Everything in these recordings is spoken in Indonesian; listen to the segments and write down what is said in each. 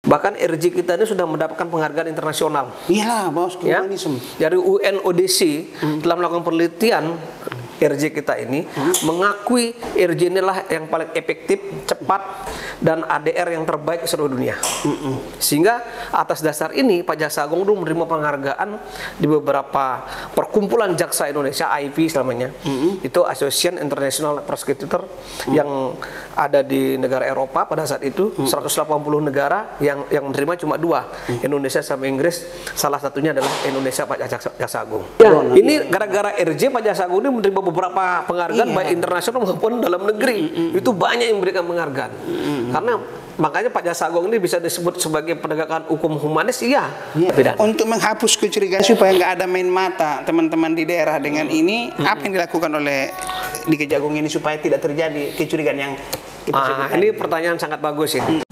Bahkan RJ kita ini sudah mendapatkan penghargaan internasional. Iyalah, bos, Ya? humanisme. Dari UNODC telah melakukan penelitian RJ kita ini mengakui RJ inilah yang paling efektif, cepat, dan ADR yang terbaik di seluruh dunia. Sehingga atas dasar ini Pak Jaksa Agung dulu menerima penghargaan di beberapa perkumpulan jaksa Indonesia, AIP namanya. Itu Association International Prosecutor yang ada di negara Eropa pada saat itu. 180 negara yang menerima cuma 2, Indonesia sama Inggris. Salah satunya adalah Indonesia, Pak Jaksa Agung. Ya, ini gara-gara RJ Pak Jaksa Agung ini menerima beberapa penghargaan baik internasional maupun dalam negeri. Itu banyak yang memberikan penghargaan. Karena makanya Pak Jaksa Agung ini bisa disebut sebagai penegakan hukum humanis, iya. Untuk menghapus kecurigaan supaya nggak ada main mata teman-teman di daerah dengan ini, apa yang dilakukan oleh di Kejagung ini supaya tidak terjadi kecurigaan yang kita sebutkan? Ini pertanyaan sangat bagus ini.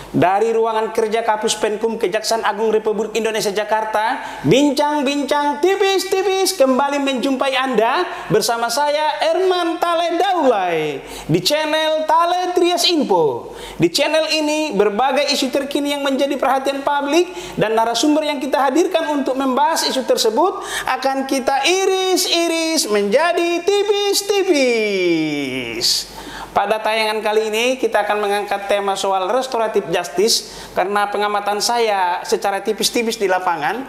Dari ruangan kerja Kapus Penkum Kejaksaan Agung Republik Indonesia Jakarta, bincang-bincang tipis-tipis kembali menjumpai Anda bersama saya Erman Tale Daulay di channel Tale Trias Info. Di channel ini berbagai isu terkini yang menjadi perhatian publik dan narasumber yang kita hadirkan untuk membahas isu tersebut akan kita iris-iris menjadi tipis-tipis. Pada tayangan kali ini kita akan mengangkat tema soal restoratif justice karena pengamatan saya secara tipis-tipis di lapangan,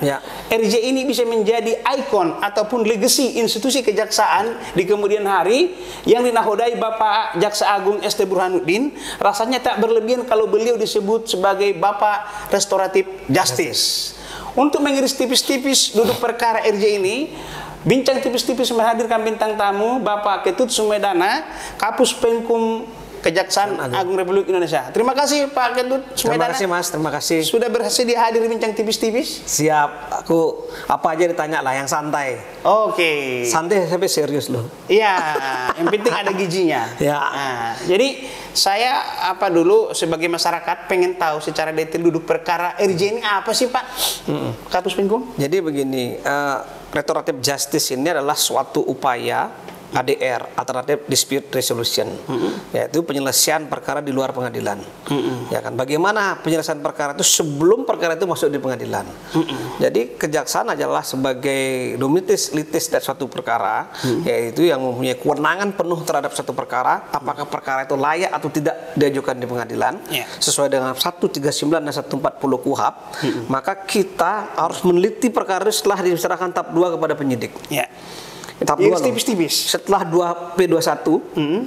RJ ini bisa menjadi ikon ataupun legacy institusi kejaksaan di kemudian hari yang dinahodai Bapak Jaksa Agung ST Burhanuddin. Rasanya tak berlebihan kalau beliau disebut sebagai Bapak Restoratif Justice. Untuk mengiris tipis-tipis duduk perkara RJ ini, bincang tipis-tipis menghadirkan bintang tamu Bapak Ketut Sumedana, Kapus Penkum Kejaksaan Agung Republik Indonesia. Terima kasih Pak Ketut Sumedana. Terima kasih Mas, terima kasih. Sudah berhasil dihadir bincang tipis-tipis? Siap, aku apa aja ditanya lah, yang santai. Oke. Santai sampai serius loh. Iya, yang penting ada gizinya. Ya. Nah, jadi saya dulu sebagai masyarakat pengen tahu secara detail duduk perkara RJ ini apa sih Pak? Kapus Penkum? Jadi begini, restoratif justice ini adalah suatu upaya ADR, Alternative Dispute Resolution, yaitu penyelesaian perkara di luar pengadilan. Ya kan, bagaimana penyelesaian perkara itu sebelum perkara itu masuk di pengadilan. Jadi kejaksaan adalah sebagai domitis litis dari suatu perkara, yaitu yang mempunyai kewenangan penuh terhadap suatu perkara, apakah perkara itu layak atau tidak diajukan di pengadilan, sesuai dengan 139 dan 140 KUHP, maka kita harus meneliti perkara itu setelah diserahkan tahap 2 kepada penyidik. Tahap 2 tipis-tipis. Setelah 2P21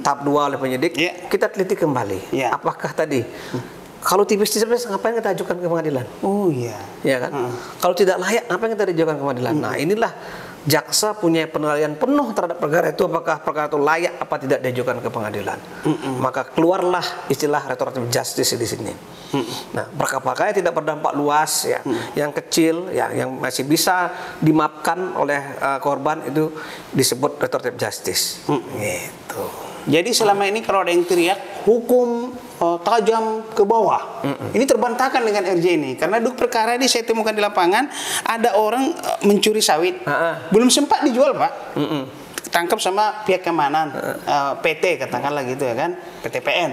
tahap 2 oleh penyidik, kita teliti kembali. Apakah tadi kalau tipis-tipis ngapain kita ajukan ke pengadilan? Oh iya. Ya kan? Kalau tidak layak ngapain kita diajukan ke pengadilan? Nah, inilah jaksa punya penilaian penuh terhadap perkara itu, apakah perkara itu layak apa tidak diajukan ke pengadilan. Maka keluarlah istilah restoratif justice di sini. Nah, perkara-perkara tidak berdampak luas, ya, yang kecil, ya, yang masih bisa dimaafkan oleh korban itu disebut restoratif justice. Gitu. Jadi selama ini kalau ada yang teriak hukum tajam ke bawah, ini terbantahkan dengan RJ ini. Karena duduk perkara ini saya temukan di lapangan, ada orang mencuri sawit, belum sempat dijual Pak, tangkap sama pihak keamanan, PT katakanlah gitu ya kan, PTPN.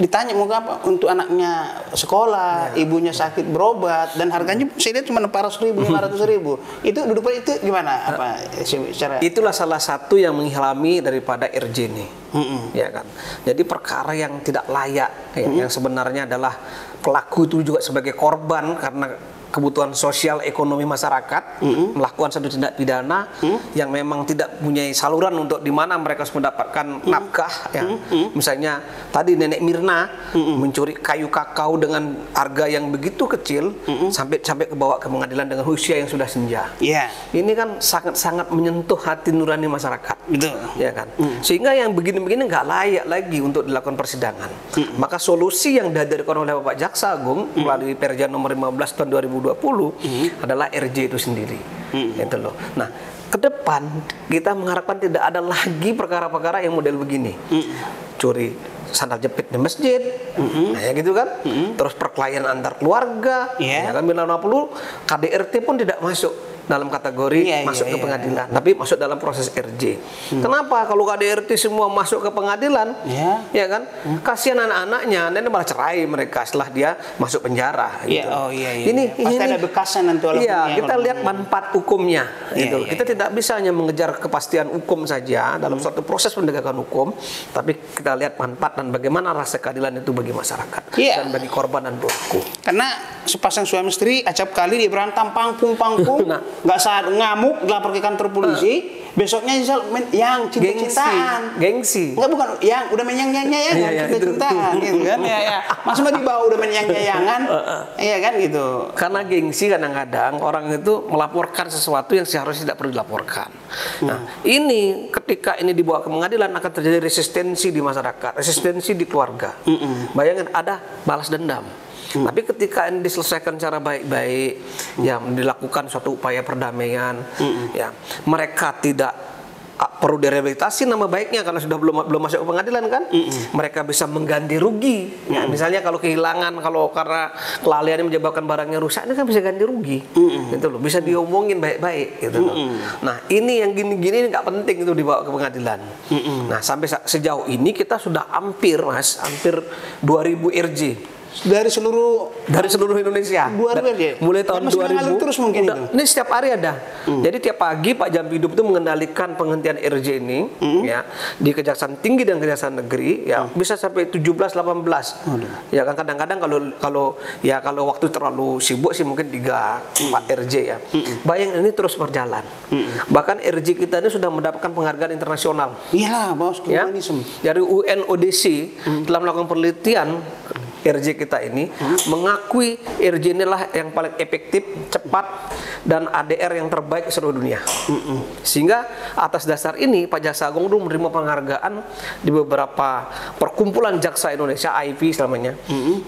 Ditanya mau apa untuk anaknya sekolah, ibunya sakit berobat, dan harganya saya lihat cuma 400.000, 500.000. Itu duduk itu gimana? Apa secara? Itulah salah satu yang mengilhami daripada RJ ini, ya kan. Jadi perkara yang tidak layak, yang sebenarnya adalah pelaku itu juga sebagai korban karena kebutuhan sosial ekonomi masyarakat, melakukan satu tindak pidana yang memang tidak punya saluran untuk di mana mereka harus mendapatkan nafkah, ya. Misalnya tadi Nenek Mirna mencuri kayu kakao dengan harga yang begitu kecil, sampai ke bawa ke pengadilan dengan usia yang sudah senja. Ini kan sangat-sangat menyentuh hati nurani masyarakat, ya kan. Sehingga yang begini-begini nggak layak lagi untuk dilakukan persidangan. Maka solusi yang dihadirkan oleh Bapak Jaksa Agung melalui Perja nomor 15 tahun 2020 adalah RJ itu sendiri. Gitu loh. Nah, ke depan kita mengharapkan tidak ada lagi perkara-perkara yang model begini. Curi sandal jepit di masjid, nah, ya gitu kan. Terus perkelahian antar keluarga, ya kan, 50, KDRT pun tidak masuk. dalam kategori masuk ke pengadilan, tapi masuk dalam proses RJ. Kenapa? Kalau KDRT semua masuk ke pengadilan, ya kan? Kasihan anak-anaknya, nanti malah cerai mereka setelah dia masuk penjara. Gitu. Ini pasti ada bekasnya nanti. Iya, kita lihat manfaat hukumnya. Gitu. Kita tidak bisa hanya mengejar kepastian hukum saja dalam suatu proses penegakan hukum, tapi kita lihat manfaat dan bagaimana rasa keadilan itu bagi masyarakat dan bagi korban dan pelaku. Karena sepasang suami istri acap kali dia berantem pangkung, nggak saat ngamuk lapor ke kantor polisi, besoknya yang cinta-cintaan, gengsi, nggak bukan yang udah menyang-nyang cinta-cintaan, gitu kan? Masa mau dibawa udah menyang-nyangan, iya kan gitu. Karena gengsi kadang-kadang orang itu melaporkan sesuatu yang seharusnya tidak perlu dilaporkan. Nah, ini ketika ini dibawa ke pengadilan akan terjadi resistensi di masyarakat, resistensi di keluarga. Bayangin ada balas dendam. Tapi ketika ini diselesaikan secara baik-baik, ya dilakukan suatu upaya perdamaian, ya mereka tidak perlu direhabilitasi nama baiknya karena sudah belum masuk ke pengadilan kan, mereka bisa mengganti rugi. Ya, misalnya kalau kehilangan, kalau karena kelalaian menyebabkan barangnya rusak, ini kan bisa ganti rugi, gitu loh. Bisa diomongin baik-baik, gitu loh. Nah ini yang gini-gini nggak penting itu dibawa ke pengadilan. Nah sampai sejauh ini kita sudah hampir 2000 RJ. Dari seluruh Indonesia. Mulai tahun 2000 terus mungkin udah, ini setiap hari ada. Jadi tiap pagi Pak Jampidup itu mengendalikan penghentian RJ ini ya di Kejaksaan Tinggi dan Kejaksaan Negeri ya bisa sampai 17-18. Ya kan kadang-kadang kalau waktu terlalu sibuk sih mungkin 3-4 RJ ya. Bayangin ini terus berjalan. Bahkan RJ kita ini sudah mendapatkan penghargaan internasional. Iya, Bos, ya. Dari UNODC telah melakukan penelitian RJ kita ini mengakui RJ inilah yang paling efektif, cepat, dan ADR yang terbaik di seluruh dunia. Sehingga atas dasar ini Pak Jaksa Agung dulu menerima penghargaan di beberapa perkumpulan jaksa Indonesia, AIP selamanya.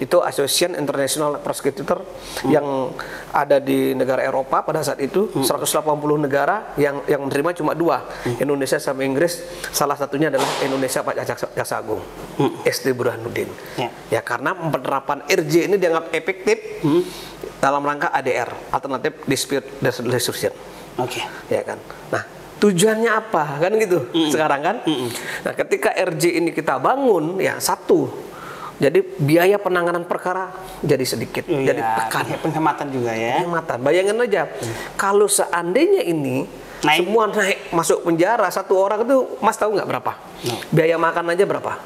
Itu Association International Prosecutor yang ada di negara Eropa pada saat itu, 180 negara yang menerima cuma 2, Indonesia sama Inggris. Salah satunya adalah Indonesia Pak Jaksa Agung, SD Burhanuddin. Ya karena penerapan RJ ini dianggap efektif dalam rangka ADR, Alternative Dispute Resolution. Ya kan. Nah, tujuannya apa? Kan gitu. Sekarang kan. Nah, ketika RJ ini kita bangun, ya satu. Jadi biaya penanganan perkara jadi sedikit, jadi tekan. Penghematan juga ya. Penghematan. Bayangin aja, kalau seandainya ini semua naik masuk penjara, satu orang itu Mas tahu nggak berapa? Biaya makan aja berapa?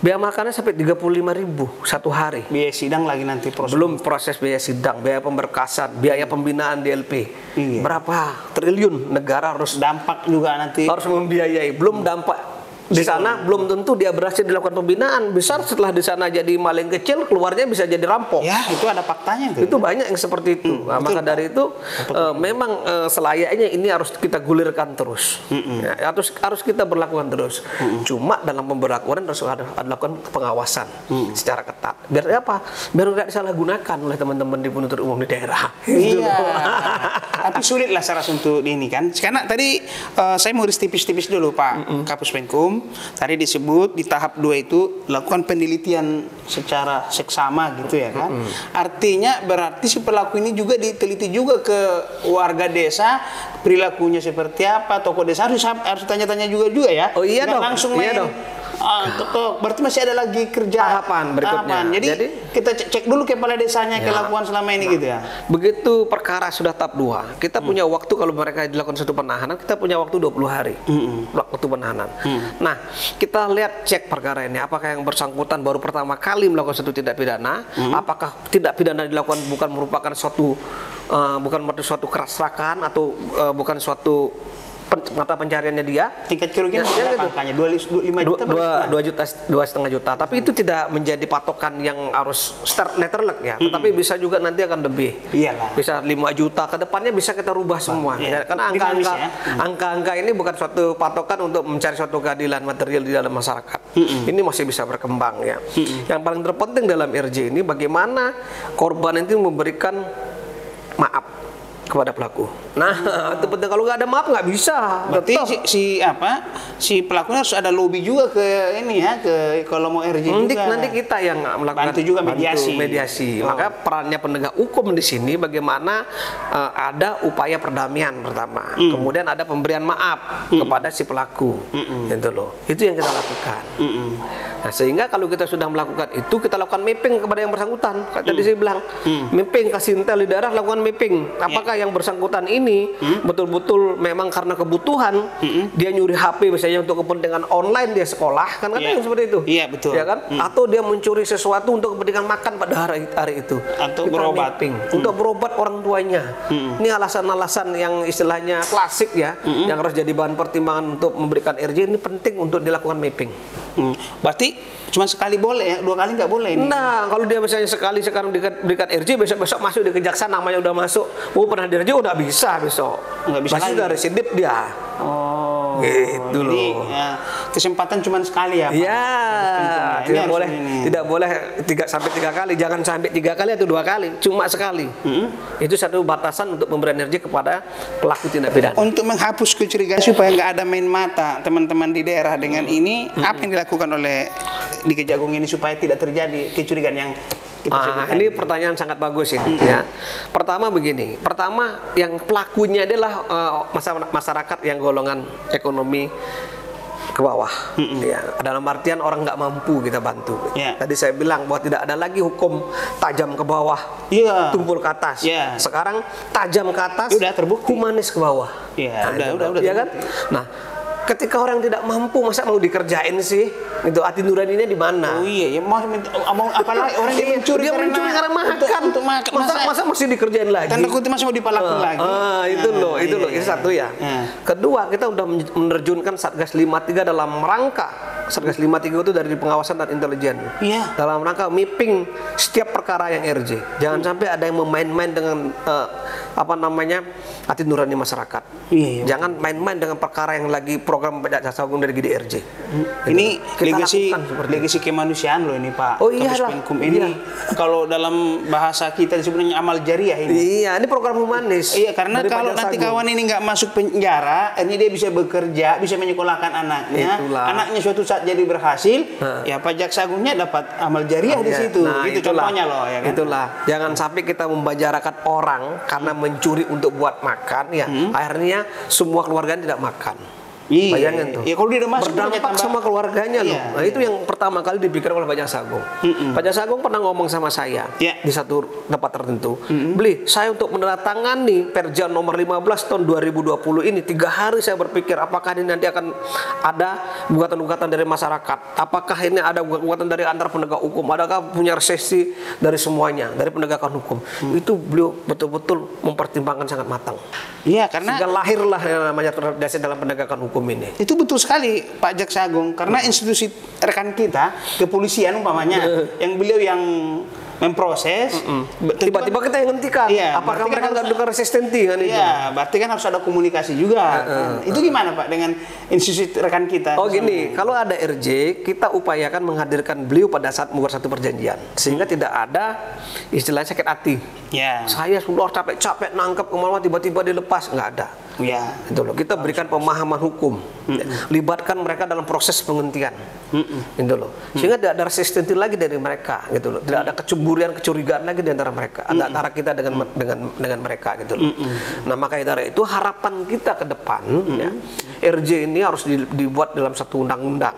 Biaya makannya sampai 35.000 satu hari. Biaya sidang lagi nanti proses. Belum proses biaya sidang, biaya pemberkasan, biaya pembinaan DLP. Berapa triliun negara harus dampak juga nanti harus membiayai. Belum dampak di sana belum tentu dia berhasil dilakukan pembinaan besar, setelah di sana jadi maling kecil keluarnya bisa jadi rampok. Ya itu ada faktanya itu banyak yang seperti itu. Nah, maka dari itu memang selayaknya ini harus kita gulirkan terus. Ya, harus kita berlakukan terus. Cuma dalam pemberlakuan harus ada lakukan pengawasan secara ketat. Biar apa? Biar nggak disalahgunakan oleh teman-teman di penuntut umum di daerah. Iya. Tapi sulit lah secara untuk ini kan. Karena tadi saya mau tipis-tipis dulu Pak Kapus Penkum. Tadi disebut di tahap 2 itu lakukan penelitian secara seksama gitu ya kan. Artinya berarti si pelaku ini juga diteliti juga ke warga desa, perilakunya seperti apa, tokoh desa harus tanya-tanya juga ya. Oh iya dong. Langsung main. Berarti masih ada lagi kerja tahapan berikutnya. Jadi kita cek dulu kepala desanya kelakuan selama ini gitu ya. Begitu perkara sudah tahap 2, kita punya waktu kalau mereka dilakukan suatu penahanan, kita punya waktu 20 hari. Waktu penahanan. Nah, kita lihat cek perkara ini apakah yang bersangkutan baru pertama kali melakukan suatu tindak pidana, apakah tindak pidana dilakukan bukan merupakan suatu kerasrakan atau bukan suatu mata pencariannya dia. Tingkat kerugian berapa angkanya? 2,5 juta? 2,5 juta. Tapi itu tidak menjadi patokan yang harus start letterlock ya. Tetapi bisa juga nanti akan lebih. Iyalah. Bisa 5 juta ke depannya bisa kita rubah semua. Ya. Karena angka-angka ini bukan suatu patokan untuk mencari suatu keadilan material di dalam masyarakat. Ini masih bisa berkembang ya. Yang paling terpenting dalam RJ ini bagaimana korban itu memberikan maaf. kepada pelaku. Nah, itu penting. Kalau nggak ada maaf nggak bisa. Berarti si pelakunya harus ada lobby juga ke ini ya, ke kalau mau RJ juga. Nanti kita yang melakukan bantu juga mediasi. Maka perannya penegak hukum di sini bagaimana ada upaya perdamaian pertama, kemudian ada pemberian maaf kepada si pelaku, gitu loh. Itu yang kita lakukan. Nah, sehingga kalau kita sudah melakukan itu, kita lakukan mapping kepada yang bersangkutan. Tadi saya bilang, mapping, kasih intel di daerah, lakukan mapping. Apakah yang bersangkutan ini betul-betul memang karena kebutuhan, dia nyuri HP misalnya untuk kepentingan online dia sekolah, kan ada yang seperti itu. Iya, betul. Ya kan? Atau dia mencuri sesuatu untuk kepentingan makan pada hari itu. Atau kita berobat. Mapping, untuk berobat orang tuanya. Ini alasan-alasan yang istilahnya klasik ya, yang harus jadi bahan pertimbangan untuk memberikan RJ. Ini penting untuk dilakukan mapping. Berarti cuma sekali boleh ya, 2 kali nggak boleh ini. Nah, kalau dia misalnya sekali sekarang diberikan RJ, besok masuk di kejaksaan, namanya udah masuk, pernah di RJ, udah bisa besok. Nggak bisa masih lagi. udah residip dia. Oh, gitu jadi, loh. Ya, kesempatan cuma sekali ya, Pak. Iya, tidak boleh 3 sampai 3 kali, jangan sampai 3 kali atau 2 kali, cuma sekali. Itu satu batasan untuk pemberian RJ kepada pelaku tindak pidana. Untuk menghapus kecurigaan supaya nggak ada main mata teman-teman di daerah dengan ini, apa yang dilakukan oleh di Kejagung ini supaya tidak terjadi kecurigaan yang ini pertanyaan sangat bagus ini. Ya. Pertama begini, yang pelakunya adalah masyarakat yang golongan ekonomi ke bawah. Ya. Dalam artian orang nggak mampu kita bantu. Tadi saya bilang bahwa tidak ada lagi hukum tajam ke bawah, tumpul ke atas. Sekarang tajam ke atas, udah terbukti. Humanis ke bawah. Udah. Ya kan? Nah, ketika orang tidak mampu, masa mau dikerjain sih? Itu hati nuraninya di mana? Oh iya, ya mau apalagi orang yang mencuri karena makan. Untuk makan. Masa mesti dikerjain lagi? Tanda kutip masih mau dipalakin lagi. Itu loh. Itu satu ya. Kedua, kita udah menerjunkan Satgas 53 dalam rangka Satgas 53 itu dari pengawasan dan intelijen. Dalam rangka mapping setiap perkara yang RJ. Jangan sampai ada yang memain-main dengan hati nurani masyarakat. Jangan main-main dengan perkara yang lagi program jasa hukum dari GDRJ. Ini legasi kemanusiaan loh ini, Pak. Oh iya lah. Ini kalau dalam bahasa kita disebutnya amal jariah ini. Iya, ini program humanis. Iya, karena kalau nanti kawan ini nggak masuk penjara, ini dia bisa bekerja, bisa menyekolahkan anaknya. Anaknya suatu saat jadi berhasil, ya Pak Jaksa Agungnya dapat amal jariah di situ. Nah, itu contohnya loh, ya kan? Itulah. Jangan sampai kita membajarakan orang karena mencuri untuk buat makan, ya. Akhirnya semua keluarganya tidak makan. Bayangin tuh. Ya kalau dia udah masuk berdampak sama keluarganya loh. Nah, itu yang pertama kali dipikir oleh Pak Jaksa Agung. Pak Jaksa Agung pernah ngomong sama saya di satu tempat tertentu. Beli, saya untuk menandatangani Perja nomor 15 tahun 2020 ini 3 hari saya berpikir apakah ini nanti akan ada gugatan-gugatan dari masyarakat. Apakah ini ada gugatan dari antar penegak hukum? Adakah punya resesi dari semuanya, dari penegakan hukum? Itu beliau betul-betul mempertimbangkan sangat matang. Iya, karena sehingga lahirlah yang namanya dasar dalam penegakan hukum ini. Itu betul sekali Pak Jaksa Agung, karena institusi rekan kita kepolisian umpamanya yang beliau yang memproses, tiba-tiba kita yang hentikan. Apakah mereka nggak ada resistensi kan itu? Iya, berarti kan harus ada komunikasi juga. Itu gimana Pak dengan institusi rekan kita? Oh gini, kalau ada RJ, kita upayakan menghadirkan beliau pada saat membuat satu perjanjian, sehingga tidak ada istilah sakit hati. Saya sudah capek-capek nangkep kemana tiba-tiba dilepas, nggak ada. Itu loh. Kita berikan pemahaman hukum, libatkan mereka dalam proses penghentian, gitu loh. Sehingga tidak ada resistensi lagi dari mereka, gitu loh. Tidak ada kecurigaan lagi di antara mereka, antara kita dengan mereka, gitu loh. Nah maka dari itu harapan kita ke depan, RJ ini harus dibuat dalam satu undang-undang,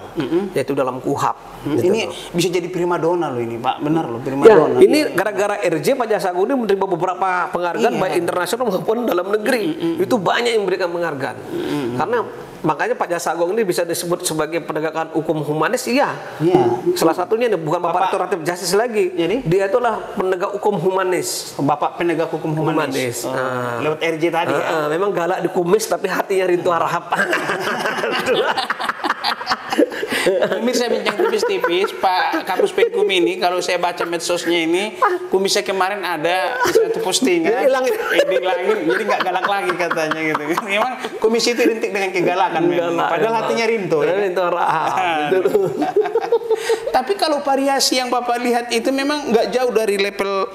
yaitu dalam KUHAP. Gitu ini loh. Bisa jadi primadona loh ini Pak, benar loh primadona. Ini gara-gara RJ Pak Jaksa Agung ini menerima beberapa penghargaan baik internasional maupun dalam negeri. Itu banyak yang memberikan penghargaan. Karena makanya Pak Jaksa Agung ini bisa disebut sebagai penegakan hukum humanis, salah satunya bukan Bapak Restoratif Justice lagi. Dia itulah penegak hukum humanis. Bapak penegak hukum humanis. Lewat RJ tadi ya. Memang galak di kumis tapi hatinya rintu harap. Pemirsa Bincang Tipis-Tipis, Pak Kapus Penkum ini kalau saya baca medsosnya ini, kumisnya kemarin ada satu postingan, dihilangin, jadi nggak galak lagi katanya gitu. Memang kumis itu identik dengan kegalakan memang. Padahal hatinya Rinto. Ya? Rinto Tapi kalau variasi yang Bapak lihat itu memang nggak jauh dari level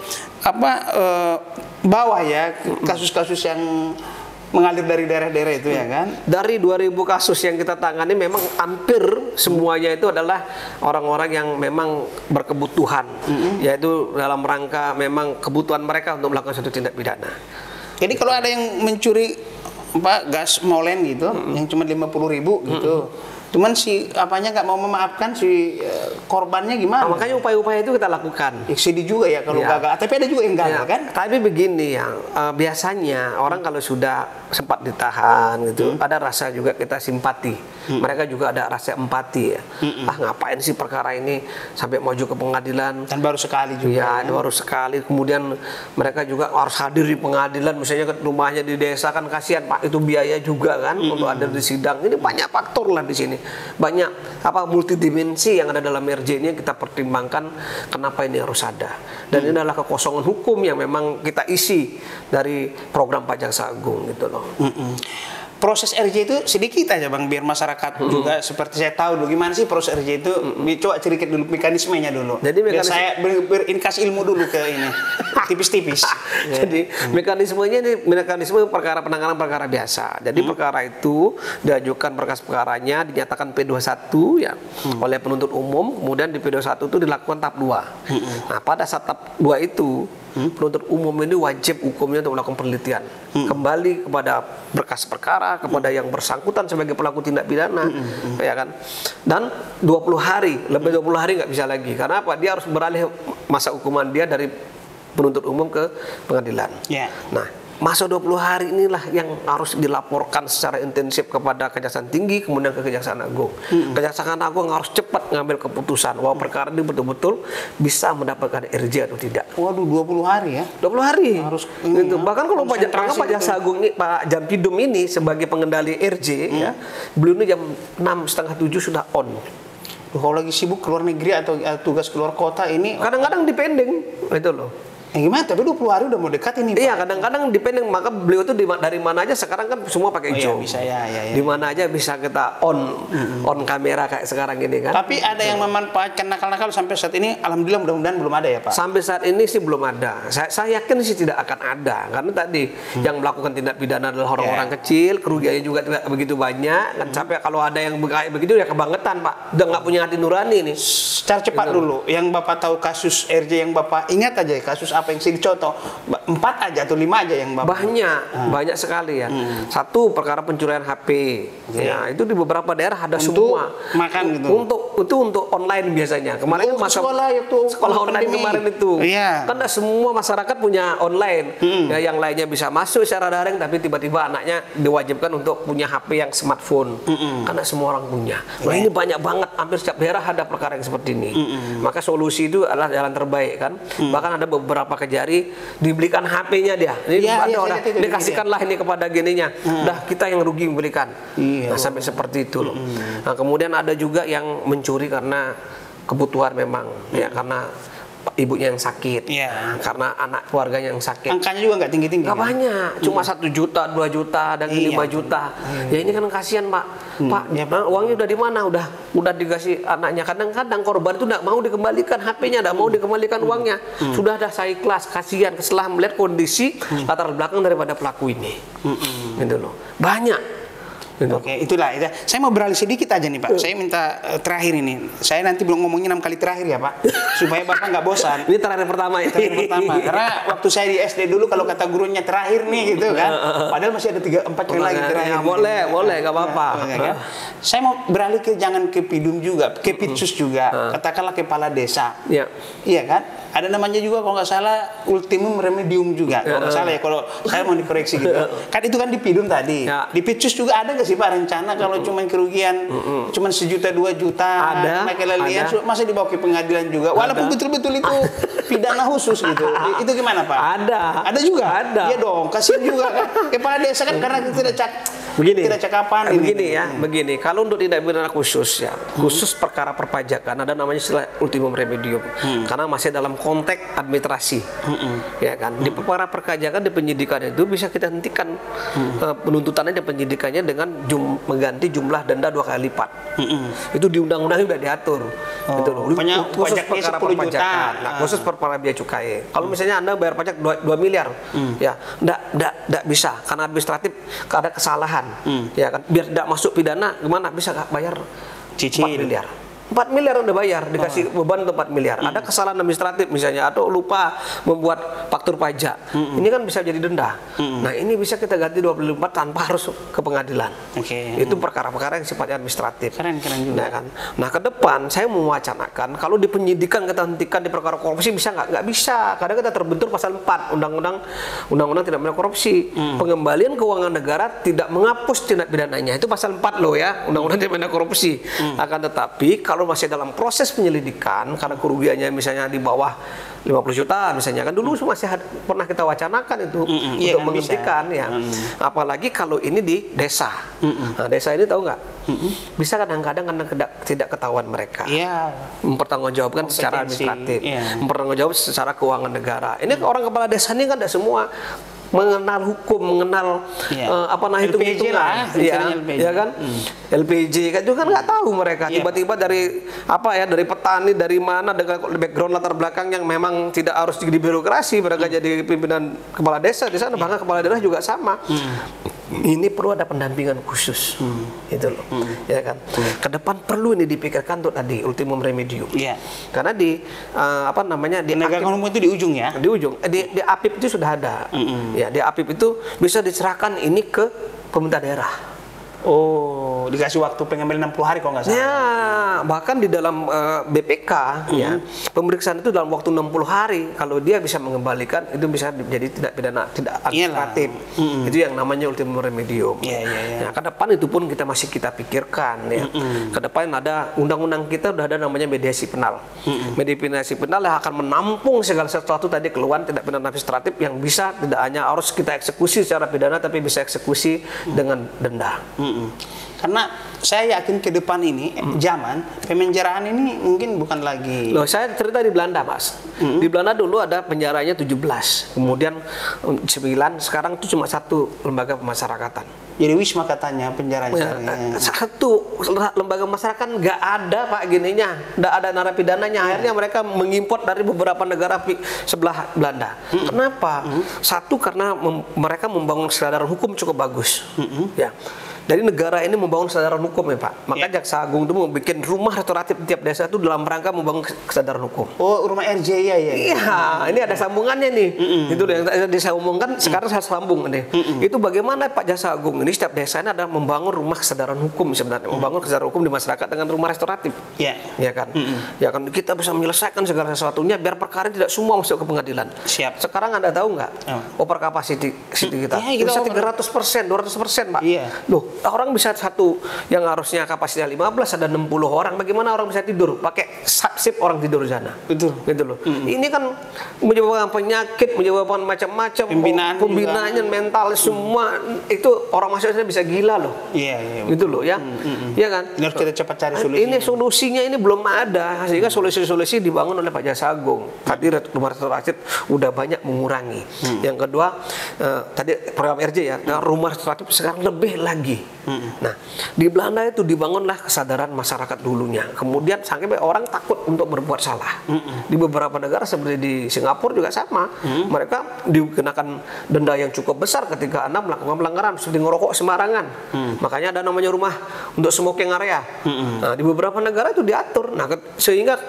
bawah ya, kasus-kasus yang mengalir dari daerah-daerah itu ya kan. Dari 2000 kasus yang kita tangani memang hampir semuanya itu adalah orang-orang yang memang berkebutuhan, yaitu dalam rangka memang kebutuhan mereka untuk melakukan suatu tindak pidana. Jadi kalau ada yang mencuri gas molen gitu, yang cuma 50.000 gitu, cuman si apanya nggak mau memaafkan si korbannya gimana? Makanya upaya-upaya itu kita lakukan. Sedih juga ya kalau gagal. Tapi ada juga yang gagal kan? Tapi begini ya, biasanya orang kalau sudah sempat ditahan gitu, ada rasa juga kita simpati. Mereka juga ada rasa empati ya. Ngapain sih perkara ini sampai maju ke pengadilan? Dan baru sekali juga. Ya, baru sekali. Kemudian mereka juga harus hadir di pengadilan. Misalnya ke rumahnya di desa kan kasihan Pak, itu biaya juga kan untuk ada di sidang. Ini banyak faktor lah di sini. Banyak multidimensi yang ada dalam RJ ini yang kita pertimbangkan kenapa ini harus ada. Dan ini adalah kekosongan hukum yang memang kita isi dari program Pak Jaksa Agung gitu loh. Proses RJ itu sedikit aja Bang, biar masyarakat juga seperti saya tahu dulu gimana sih proses RJ itu. Coba cerita dulu mekanismenya dulu. Jadi biar saya berinkas ilmu dulu ke ini tipis-tipis. Jadi mekanismenya ini mekanisme perkara penanganan perkara biasa. Jadi perkara itu diajukan berkas perkaranya dinyatakan P21 ya oleh penuntut umum, kemudian di P21 itu dilakukan tahap 2. Nah, pada saat tahap 2 itu penuntut umum ini wajib hukumnya untuk melakukan penelitian kembali kepada berkas perkara, kepada yang bersangkutan sebagai pelaku tindak pidana, ya kan. Dan 20 hari, lebih 20 hari nggak bisa lagi. Karena apa? Dia harus beralih masa hukuman dia dari penuntut umum ke pengadilan. Nah, masa 20 hari inilah yang harus dilaporkan secara intensif kepada Kejaksaan Tinggi, kemudian ke Kejaksaan Agung. Kejaksaan Agung harus cepat mengambil keputusan bahwa perkara ini betul-betul bisa mendapatkan RJ atau tidak. Waduh, 20 hari ya? 20 hari. Harus gitu. Bahkan kalau Pak Jaksa Agung ini, Pak Jampidum ini sebagai pengendali RJ, ya, beliau ini jam 6:30-7 sudah on. Kalau lagi sibuk keluar negeri atau tugas keluar kota ini kadang-kadang dipending itu loh. Gimana? Tapi 20 hari udah mau dekat ini Pak. Iya, kadang-kadang dipending. Maka beliau itu dari mana aja sekarang kan semua pakai zoom. Bisa ya. Di mana aja bisa kita on kamera kayak sekarang ini kan. Tapi ada yang memanfaatkan nakal-nakal sampai saat ini, alhamdulillah mudah-mudahan belum ada ya Pak. Sampai saat ini sih belum ada. Saya yakin sih tidak akan ada karena tadi yang melakukan tindak pidana adalah orang-orang kecil, kerugiannya juga tidak begitu banyak. Kan sampai kalau ada yang begitu ya kebangetan Pak. Udah nggak punya hati nurani nih. Secara cepat dulu, yang Bapak tahu kasus RJ yang Bapak ingat aja kasus apa yang sih dicontoh 4 aja atau 5 aja yang Bapak banyak sekali ya. Satu, perkara pencurian HP. Ya, itu di beberapa daerah ada semua. Makan gitu. Untuk online biasanya. Kemarin sekolah online kemarin itu. Kan semua masyarakat punya online. Ya, yang lainnya bisa masuk secara daring tapi tiba-tiba anaknya diwajibkan untuk punya HP yang smartphone. Karena semua orang punya. Nah, ini banyak banget, hampir setiap daerah ada perkara yang seperti ini. Maka solusi itu adalah jalan terbaik kan. Bahkan ada beberapa kejari dibelikan HP-nya dia. Ini ada orang dikasihkanlah ini kepada gininya. Udah kita yang rugi membelikan. Nah, sampai seperti itu loh. Nah, kemudian ada juga yang mencuri karena kebutuhan memang ya, karena ibunya yang sakit, karena anak keluarganya yang sakit. Angkanya juga nggak tinggi-tinggi. Nggak banyak, cuma 1 juta, 2 juta, dan 5 juta. Ya ini kan kasihan Pak. Pak, uangnya udah di mana? Udah dikasih anaknya. Kadang-kadang korban itu nggak mau dikembalikan HP-nya, nggak mau dikembalikan uangnya. Sudah ada saya ikhlas, kasihan setelah melihat kondisi latar belakang daripada pelaku ini. Gitu loh. Banyak. Oke, itulah. Saya mau beralih sedikit aja nih Pak. Saya minta terakhir ini. Saya nanti belum ngomongin 6 kali terakhir ya Pak, supaya Bapak nggak bosan. Ini terakhir pertama ya. Terakhir pertama. Karena waktu saya di SD dulu kalau kata gurunya terakhir nih gitu kan. Padahal masih ada 3-4 kali lagi terakhir. Ya, boleh, nggak apa-apa. Kan? Saya mau beralih ke jangan ke Pidum juga, ke Pitsus juga. Katakanlah kepala desa. Iya kan? Ada namanya juga kalau nggak salah ultimum remedium juga. Kalau nggak salah ya, kalau saya mau dikoreksi gitu. Kan itu kan di Pidum tadi. Di Pitsus juga ada nggak sih Pak rencana kalau cuma kerugian cuma 1 juta 2 juta ada masa dibawa ke pengadilan juga walaupun betul-betul itu pidana khusus gitu. Itu gimana Pak? Ada juga? Ada. Iya dong, kasihan juga kan kepala desa kan karena kita tidak Begini, kita cakapan begini ya, begini. Kalau untuk tindak pidana khusus ya, khusus perkara perpajakan ada namanya istilah ultimum remedium, karena masih dalam konteks administrasi, ya kan. Di perkara perpajakan di penyidikan itu bisa kita hentikan penuntutannya dan penyidikannya dengan mengganti jumlah denda 2 kali lipat. Itu di undang-undang sudah diatur. Gitu loh. Khusus perkara perpajakan. Nah, khusus perkara bea cukai. Kalau misalnya Anda bayar pajak 2 miliar, ya enggak bisa karena administratif ada kesalahan. Ya kan, biar tidak masuk pidana gimana bisa bayar cicil 4 miliar. 4 miliar udah bayar, dikasih beban untuk 4 miliar. Ada kesalahan administratif misalnya, atau lupa membuat faktur pajak. Ini kan bisa jadi denda. Nah, ini bisa kita ganti 24 tanpa harus ke pengadilan. Itu perkara-perkara yang sifatnya administratif. Keren juga. Nah, kan? Nah, ke depan saya mewacanakan kalau di penyidikan kita hentikan di perkara korupsi bisa nggak? Nggak bisa. Kadang kita terbentur pasal 4 Undang-Undang Tidak Pidana Korupsi. Pengembalian keuangan negara tidak menghapus tindak pidananya. Itu pasal 4 loh ya, Undang-Undang Tidak Pidana Korupsi. Akan tetapi kalau masih dalam proses penyelidikan karena kerugiannya misalnya di bawah 50 juta misalnya, kan dulu masih pernah kita wacanakan itu untuk menghentikan ya. Apalagi kalau ini di desa. Nah, desa ini tahu nggak? Bisa kadang-kadang karena tidak ketahuan mereka. Mempertanggungjawabkan secara administratif, mempertanggungjawabkan secara keuangan negara. Ini orang kepala desa ini kan tidak semua mengenal hukum, mengenal hitung-hitungan, ya kan? LPG kan juga nggak tahu mereka. Tiba-tiba dari dari petani dari mana dengan background latar belakang yang memang tidak harus di birokrasi, mereka jadi pimpinan kepala desa di sana, bahkan kepala daerah juga sama. Ini perlu ada pendampingan khusus, itu loh, ya kan. Ke depan perlu ini dipikirkan untuk tadi ultimum remedium, karena di di penegakan hukum itu di ujung ya, di ujung, di APIP itu sudah ada, ya di APIP itu bisa diserahkan ini ke pemerintah daerah. Oh, dikasih waktu pengambilan 60 hari kalau nggak salah. Ya, bahkan di dalam BPK ya, pemeriksaan itu dalam waktu 60 hari. Kalau dia bisa mengembalikan, itu bisa menjadi tidak pidana, tidak administratif. Itu yang namanya ultimum remedium. Nah, ke depan itu pun masih kita pikirkan ya. Ke depan ada undang-undang kita udah ada namanya mediasi penal. Mediasi penal yang akan menampung segala sesuatu tadi keluhan tidak pidana administratif yang bisa tidak hanya harus kita eksekusi secara pidana, tapi bisa eksekusi dengan denda. Karena saya yakin ke depan ini zaman pemenjaraan ini mungkin bukan lagi. Loh, saya cerita di Belanda, Mas. Di Belanda dulu ada penjaranya 17, kemudian 9, sekarang itu cuma 1 lembaga pemasyarakatan. Jadi Wisma katanya penjaranya. Satu lembaga masyarakat nggak ada Pak gininya, nggak ada narapidananya. Akhirnya mereka mengimpor dari beberapa negara sebelah Belanda. Kenapa? Satu karena mereka membangun kesadaran hukum cukup bagus. Ya. Dari negara ini membangun kesadaran hukum ya Pak. Maka Jaksa Agung itu mau bikin rumah restoratif di tiap desa itu dalam rangka membangun kesadaran hukum. Oh, rumah RJ ya. Iya, ini ada sambungannya nih. Itu yang tadi saya omongkan, sekarang saya sambung nih. Itu bagaimana Pak Jaksa Agung ini setiap desa ini ada membangun rumah kesadaran hukum sebenarnya, membangun kesadaran hukum di masyarakat dengan rumah restoratif. Ya kan? Ya kan, kita bisa menyelesaikan segala sesuatunya biar perkara tidak semua masuk ke pengadilan. Siap. Sekarang Anda tahu nggak? Over capacity kita. Bisa 300%, 200% Pak. Loh, orang bisa satu yang harusnya kapasitasnya 15 ada 60 orang. Bagaimana orang bisa tidur? Pakai sip orang tidur di sana. Betul. Gitu loh. Ini kan menyebabkan penyakit, menyebabkan macam-macam, pembinaannya mental semua itu orang masuk sana bisa gila loh. Gitu loh ya. Iya kan? Harus kita cepat cari solusi. Ini solusinya ini belum ada. Sehingga solusi-solusi dibangun oleh Pak Jaksa Agung. Tadi rumah restoratif udah banyak mengurangi. Yang kedua tadi program RJ ya, rumah restoratif sekarang lebih lagi. Nah, di Belanda itu dibangunlah kesadaran masyarakat dulunya. Kemudian sampai orang takut untuk berbuat salah. Di beberapa negara seperti di Singapura juga sama. Mereka dikenakan denda yang cukup besar ketika Anda melakukan pelanggaran seperti ngerokok sembarangan. Makanya ada namanya rumah untuk smoking area. Nah, di beberapa negara itu diatur. Nah, sehingga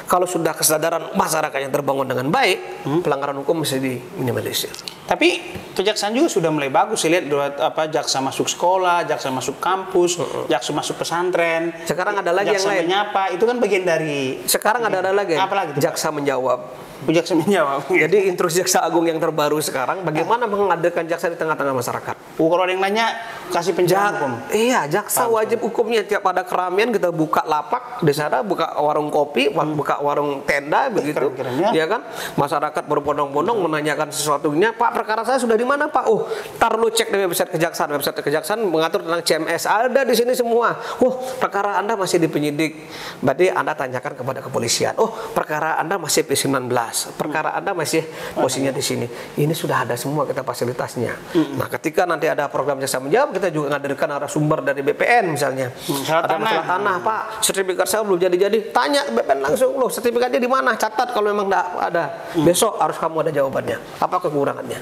kalau sudah kesadaran masyarakat yang terbangun dengan baik, pelanggaran hukum bisa diminimalisir. Tapi kejaksaan juga sudah mulai bagus. Saya lihat jaksa masuk sekolah, jaksa masuk kampus, jaksa masuk pesantren. Sekarang ada lagi yang lain. Menyapa, itu kan bagian dari. Sekarang ada lagi. Apa lagi? Jaksa menjawab. Jaksa menjawab. Jadi instruksi Jaksa Agung yang terbaru sekarang, bagaimana menghadirkan jaksa di tengah-tengah masyarakat. Kalau ada yang nanya, kasih pencerahan hukum. Iya, jaksa wajib hukumnya tiap ada keramaian kita buka lapak di sana, buka warung kopi, buka warung tenda begitu. Ya kan? Masyarakat berbondong-bondong menanyakan sesuatunya, Pak, perkara saya sudah di mana, Pak? Oh, tar lu cek di website kejaksaan mengatur tentang CMS, ada di sini semua. Oh, perkara Anda masih di penyidik. Berarti Anda tanyakan kepada kepolisian. Oh, perkara Anda masih P19. Perkara Anda masih posisinya di sini. Ini sudah ada semua kita fasilitasnya. Nah, ketika nanti ada program jasa menjawab, kita juga menghadirkan narasumber dari BPN misalnya. Ada masalah tanah, Pak, sertifikat saya belum jadi-jadi. Tanya BPN langsung, loh, sertifikatnya di mana? Catat kalau memang tidak ada. Besok harus kamu ada jawabannya. Apa kekurangannya?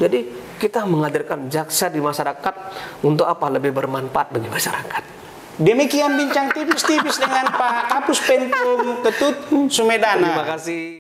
Jadi kita menghadirkan jaksa di masyarakat untuk apa? Lebih bermanfaat bagi masyarakat. Demikian bincang tipis-tipis dengan Pak Kapus Penkum Ketut Sumedana. Terima kasih.